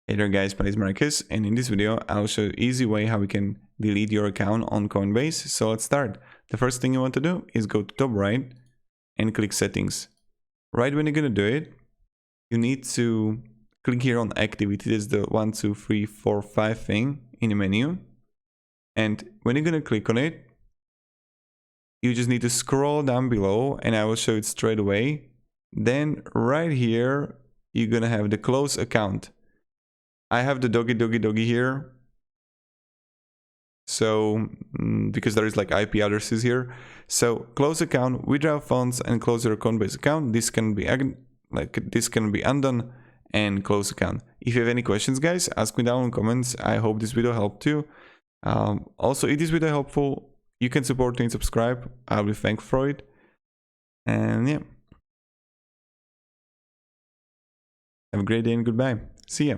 Hey there guys, my name is Marcus, and in this video I'll show you an easy way how we can delete your account on Coinbase. So let's start. The first thing you want to do is go to top right and click settings. Right when you're gonna do it, you need to click here on activity. This is the 1, 2, 3, 4, 5 thing in the menu. And when you're gonna click on it, you just need to scroll down below and I will show it straight away. Then right here, you're gonna have the close account. I have the doggy here. So, because there is like IP addresses here. So close account, withdraw funds and close your Coinbase account. This can be undone and close account. If you have any questions, guys, ask me down in comments. I hope this video helped you. Also, if this video helpful, you can support me and subscribe. I'll be thankful for it. And yeah. Have a great day and goodbye. See ya.